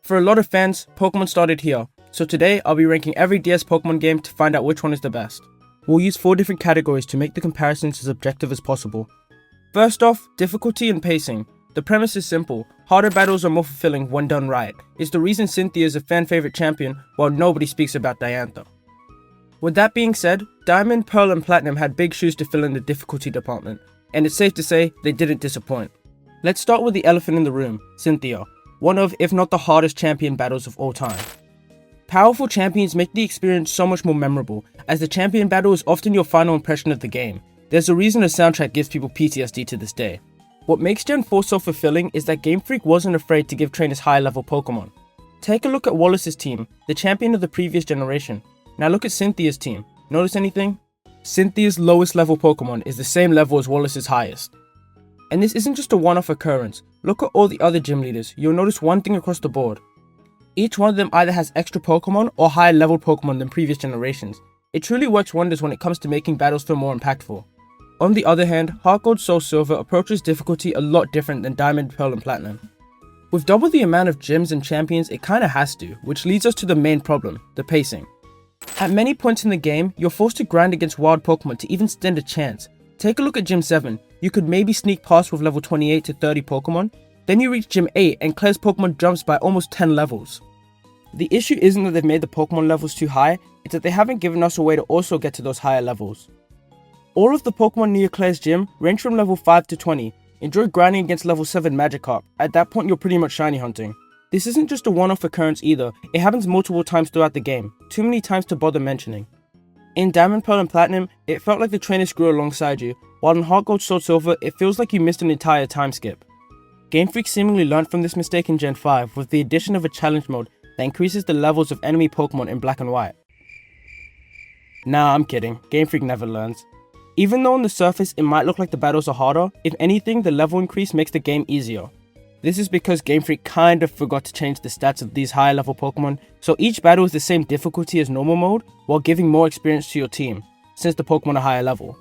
For a lot of fans, Pokemon started here, so today I'll be ranking every DS Pokemon game to find out which one is the best. We'll use 4 different categories to make the comparisons as objective as possible. First off, difficulty and pacing. The premise is simple: harder battles are more fulfilling when done right. It's the reason Cynthia is a fan favorite champion while nobody speaks about Diantha. With that being said, Diamond, Pearl and Platinum had big shoes to fill in the difficulty department, and it's safe to say they didn't disappoint. Let's start with the elephant in the room, Cynthia, one of, if not the hardest champion battles of all time. Powerful champions make the experience so much more memorable, as the champion battle is often your final impression of the game. There's a reason the soundtrack gives people PTSD to this day. What makes Gen 4 so fulfilling is that Game Freak wasn't afraid to give trainers high level Pokemon. Take a look at Wallace's team, the champion of the previous generation. Now look at Cynthia's team. Notice anything? Cynthia's lowest level Pokemon is the same level as Wallace's highest. And this isn't just a one-off occurrence. Look at all the other gym leaders. You'll notice one thing across the board. Each one of them either has extra Pokemon or higher level Pokemon than previous generations. It truly works wonders when it comes to making battles feel more impactful. On the other hand, Heart Gold Soul Silver approaches difficulty a lot different than Diamond, Pearl and Platinum. With double the amount of gyms and champions, it kinda has to, which leads us to the main problem, the pacing. At many points in the game, you're forced to grind against wild Pokemon to even stand a chance. Take a look at Gym 7, you could maybe sneak past with level 28 to 30 Pokemon, then you reach Gym 8 and Claire's Pokemon jumps by almost 10 levels. The issue isn't that they've made the Pokemon levels too high, it's that they haven't given us a way to also get to those higher levels. All of the Pokemon near Claire's gym range from level 5 to 20, enjoy grinding against level 7 Magikarp, at that point you're pretty much shiny hunting. This isn't just a one-off occurrence either, it happens multiple times throughout the game, too many times to bother mentioning. In Diamond, Pearl and Platinum, it felt like the trainers grew alongside you, while in Heart Gold Soul Silver, it feels like you missed an entire time skip. Game Freak seemingly learned from this mistake in Gen 5 with the addition of a challenge mode that increases the levels of enemy Pokemon in Black and White. Nah, I'm kidding, Game Freak never learns. Even though on the surface it might look like the battles are harder, if anything the level increase makes the game easier. This is because Game Freak kind of forgot to change the stats of these higher level Pokemon, so each battle is the same difficulty as normal mode, while giving more experience to your team, since the Pokemon are higher level.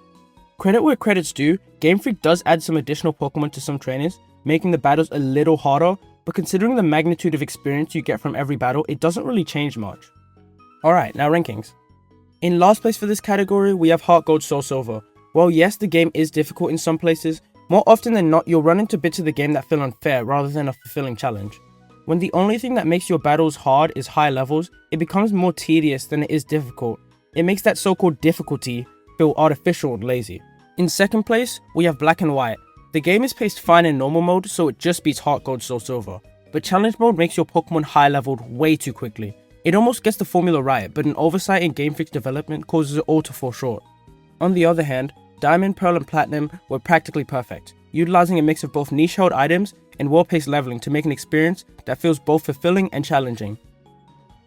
Credit where credit's due, Game Freak does add some additional Pokemon to some trainers, making the battles a little harder, but considering the magnitude of experience you get from every battle, it doesn't really change much. Alright, now rankings. In last place for this category, we have Heart Gold Soul Silver. While yes, the game is difficult in some places, more often than not, you'll run into bits of the game that feel unfair rather than a fulfilling challenge. When the only thing that makes your battles hard is high levels, it becomes more tedious than it is difficult. It makes that so-called difficulty feel artificial and lazy. In second place, we have Black and White. The game is paced fine in normal mode, so it just beats Heart Gold Soul Silver. But challenge mode makes your Pokemon high leveled way too quickly. It almost gets the formula right, but an oversight in Game Freak's development causes it all to fall short. On the other hand, Diamond, Pearl and Platinum were practically perfect, utilizing a mix of both niche-held items and well-paced leveling to make an experience that feels both fulfilling and challenging.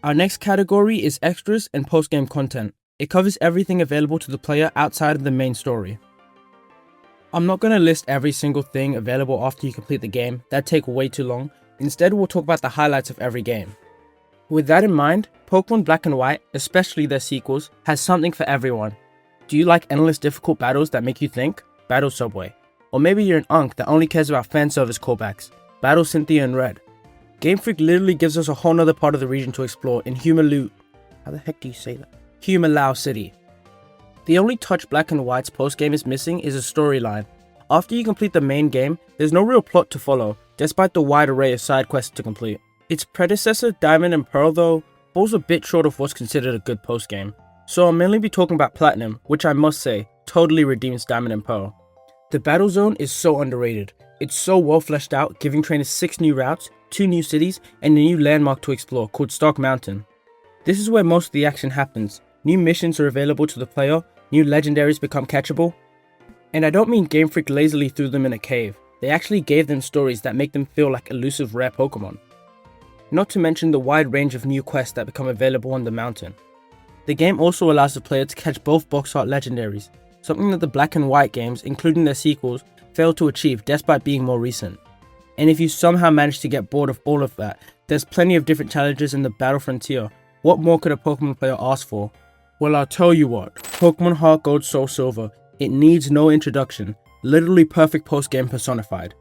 Our next category is extras and post-game content. It covers everything available to the player outside of the main story. I'm not going to list every single thing available after you complete the game, that'd take way too long. Instead, we'll talk about the highlights of every game. With that in mind, Pokemon Black and White, especially their sequels, has something for everyone. Do you like endless difficult battles that make you think? Battle Subway. Or maybe you're an unk that only cares about fan service callbacks. Battle Cynthia in Red. Game Freak literally gives us a whole nother part of the region to explore in How the heck do you say that? Humalao City. The only touch Black and White's postgame is missing is a storyline. After you complete the main game, there's no real plot to follow, despite the wide array of side quests to complete. Its predecessor, Diamond and Pearl though, falls a bit short of what's considered a good postgame. So I'll mainly be talking about Platinum, which I must say, totally redeems Diamond and Pearl. The battle zone is so underrated. It's so well fleshed out, giving trainers 6 new routes, 2 new cities, and a new landmark to explore called Stark Mountain. This is where most of the action happens. New missions are available to the player, new legendaries become catchable. And I don't mean Game Freak lazily threw them in a cave. They actually gave them stories that make them feel like elusive rare Pokemon. Not to mention the wide range of new quests that become available on the mountain. The game also allows the player to catch both box art legendaries, something that the Black and White games, including their sequels, failed to achieve despite being more recent. And if you somehow manage to get bored of all of that, there's plenty of different challenges in the Battle Frontier. What more could a Pokemon player ask for? Well, I'll tell you what, Pokemon Heart Gold Soul Silver, it needs no introduction, literally perfect post-game personified.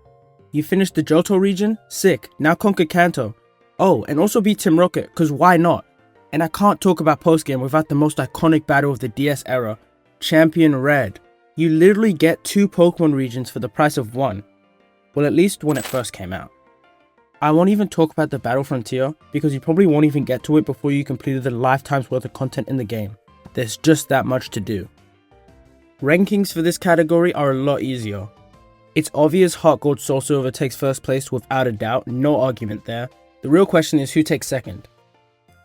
You finished the Johto region? Sick, now conquer Kanto. Oh, and also beat Team Rocket, cause why not? And I can't talk about postgame without the most iconic battle of the DS era, Champion Red. You literally get 2 Pokemon regions for the price of 1. Well, at least when it first came out. I won't even talk about the Battle Frontier, because you probably won't even get to it before you completed the lifetime's worth of content in the game. There's just that much to do. Rankings for this category are a lot easier. It's obvious Heart Gold Soul Silver takes first place without a doubt, no argument there. The real question is who takes second.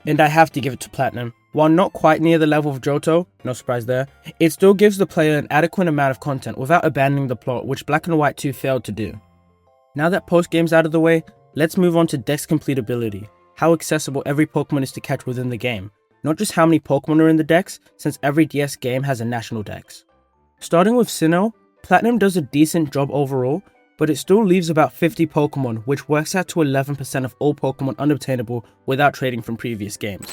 And I have to give it to Platinum. While not quite near the level of Johto, no surprise there, it still gives the player an adequate amount of content without abandoning the plot, which Black and White 2 failed to do. Now that post-game's out of the way, let's move on to Dex completability, how accessible every Pokemon is to catch within the game, not just how many Pokemon are in the Dex, since every DS game has a national Dex. Starting with Sinnoh, Platinum does a decent job overall, but it still leaves about 50 Pokemon, which works out to 11% of all Pokemon unobtainable without trading from previous games.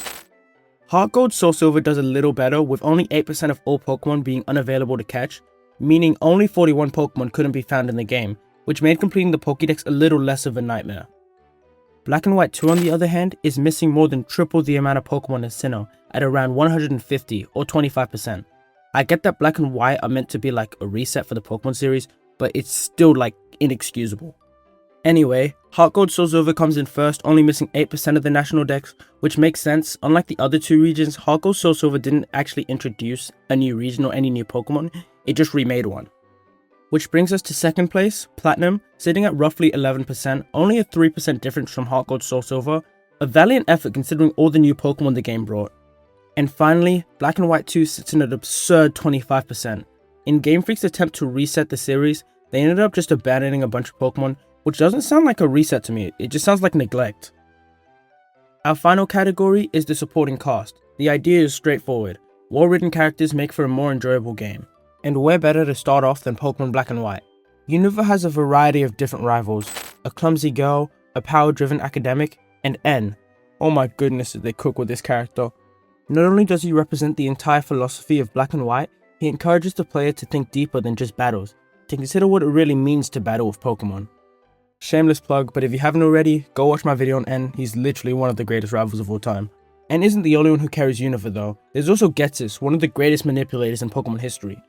Heart Gold Soul Silver does a little better, with only 8% of all Pokemon being unavailable to catch, meaning only 41 Pokemon couldn't be found in the game, which made completing the Pokédex a little less of a nightmare. Black and White 2 on the other hand is missing more than triple the amount of Pokemon as Sinnoh at around 150 or 25%. I get that Black and White are meant to be like a reset for the Pokemon series, but it's still like inexcusable. Anyway, Heart Gold Soul Silver comes in first, only missing 8% of the national Dex, which makes sense. Unlike the other 2 regions, Heart Gold Soul Silver didn't actually introduce a new region or any new Pokemon, it just remade one. Which brings us to second place, Platinum, sitting at roughly 11%, only a 3% difference from Heart Gold Soul Silver, a valiant effort considering all the new Pokemon the game brought. And finally, Black and White 2 sits in an absurd 25%. In Game Freak's attempt to reset the series, they ended up just abandoning a bunch of Pokemon, which doesn't sound like a reset to me, it just sounds like neglect. Our final category is the supporting cast. The idea is straightforward, well-written characters make for a more enjoyable game. And where better to start off than Pokemon Black and White? Unova has a variety of different rivals, a clumsy girl, a power-driven academic, and N. Oh my goodness did they cook with this character. Not only does he represent the entire philosophy of Black and White, he encourages the player to think deeper than just battles, to consider what it really means to battle with Pokemon. Shameless plug, but if you haven't already, go watch my video on N, he's literally one of the greatest rivals of all time. N isn't the only one who carries Unova though, there's also Ghetsis, one of the greatest manipulators in Pokemon history.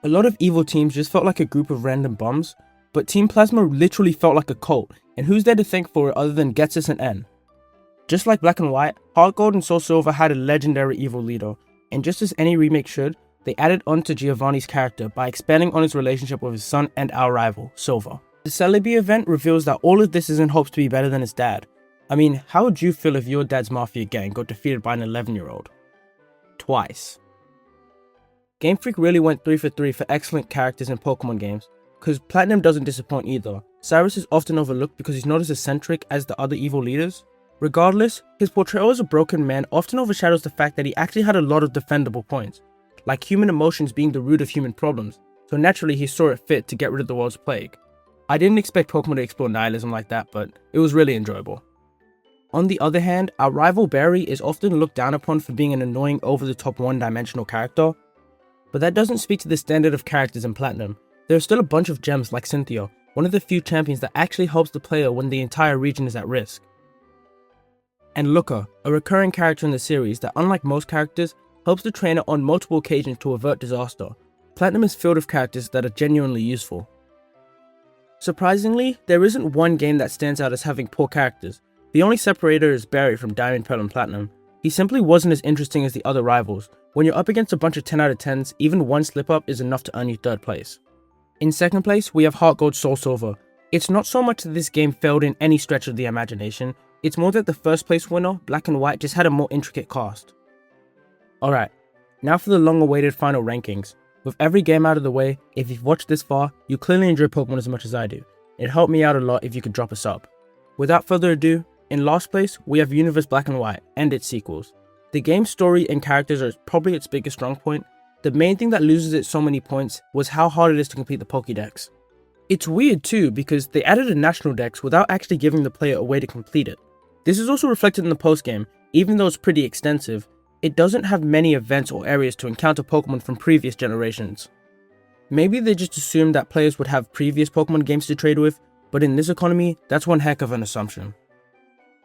A lot of evil teams just felt like a group of random bums, but Team Plasma literally felt like a cult, and who's there to thank for it other than Ghetsis and N? Just like Black and White, Heart Gold and Soul Silver had a legendary evil leader, and just as any remake should, they added on to Giovanni's character by expanding on his relationship with his son and our rival, Silver. The Celebi event reveals that all of this is in hopes to be better than his dad. I mean, how would you feel if your dad's Mafia gang got defeated by an 11-year-old? Twice. Game Freak really went 3 for 3 for excellent characters in Pokemon games, because Platinum doesn't disappoint either. Cyrus is often overlooked because he's not as eccentric as the other evil leaders. Regardless, his portrayal as a broken man often overshadows the fact that he actually had a lot of defendable points, like human emotions being the root of human problems, so naturally he saw it fit to get rid of the world's plague. I didn't expect Pokemon to explore nihilism like that, but it was really enjoyable. On the other hand, our rival Barry is often looked down upon for being an annoying over-the-top one-dimensional character, but that doesn't speak to the standard of characters in Platinum. There are still a bunch of gems like Cynthia, one of the few champions that actually helps the player when the entire region is at risk. And Looker, a recurring character in the series that unlike most characters, helps the trainer on multiple occasions to avert disaster. Platinum is filled with characters that are genuinely useful. Surprisingly, there isn't one game that stands out as having poor characters. The only separator is Barry from Diamond, Pearl and Platinum. He simply wasn't as interesting as the other rivals. When you're up against a bunch of 10 out of 10s, even one slip up is enough to earn you third place. In second place, we have Heart Gold Soul Silver. It's not so much that this game failed in any stretch of the imagination, it's more that the first place winner, Black and White, just had a more intricate cast. Alright, now for the long awaited final rankings. With every game out of the way, if you've watched this far, you clearly enjoy Pokemon as much as I do. It'd help me out a lot if you could drop a sub. Without further ado, in last place, we have Universe Black and White, and its sequels. The game's story and characters are probably its biggest strong point. The main thing that loses it so many points was how hard it is to complete the Pokédex. It's weird too, because they added a national dex without actually giving the player a way to complete it. This is also reflected in the postgame. Even though it's pretty extensive, it doesn't have many events or areas to encounter Pokemon from previous generations. Maybe they just assumed that players would have previous Pokemon games to trade with, but in this economy, that's one heck of an assumption.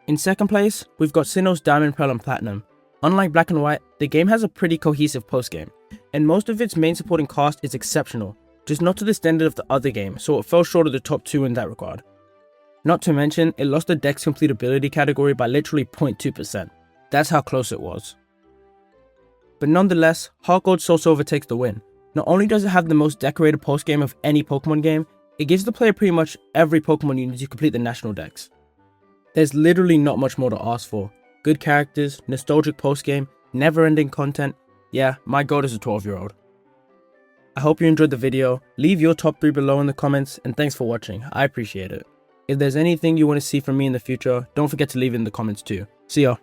In second place, we've got Sinnoh's Diamond, Pearl and Platinum. Unlike Black and White, the game has a pretty cohesive postgame, and most of its main supporting cast is exceptional, just not to the standard of the other game, so it fell short of the top 2 in that regard. Not to mention, it lost the Dex completability category by literally 0.2%. That's how close it was. But nonetheless, Heart Gold Soul Silver takes the win. Not only does it have the most decorated postgame of any Pokemon game, it gives the player pretty much every Pokemon you need to complete the national Dex. There's literally not much more to ask for. Good characters, nostalgic postgame, never-ending content. Yeah, my god is a 12-year-old. I hope you enjoyed the video. Leave your top 3 below in the comments, and thanks for watching. I appreciate it. If there's anything you want to see from me in the future, don't forget to leave it in the comments too. See ya.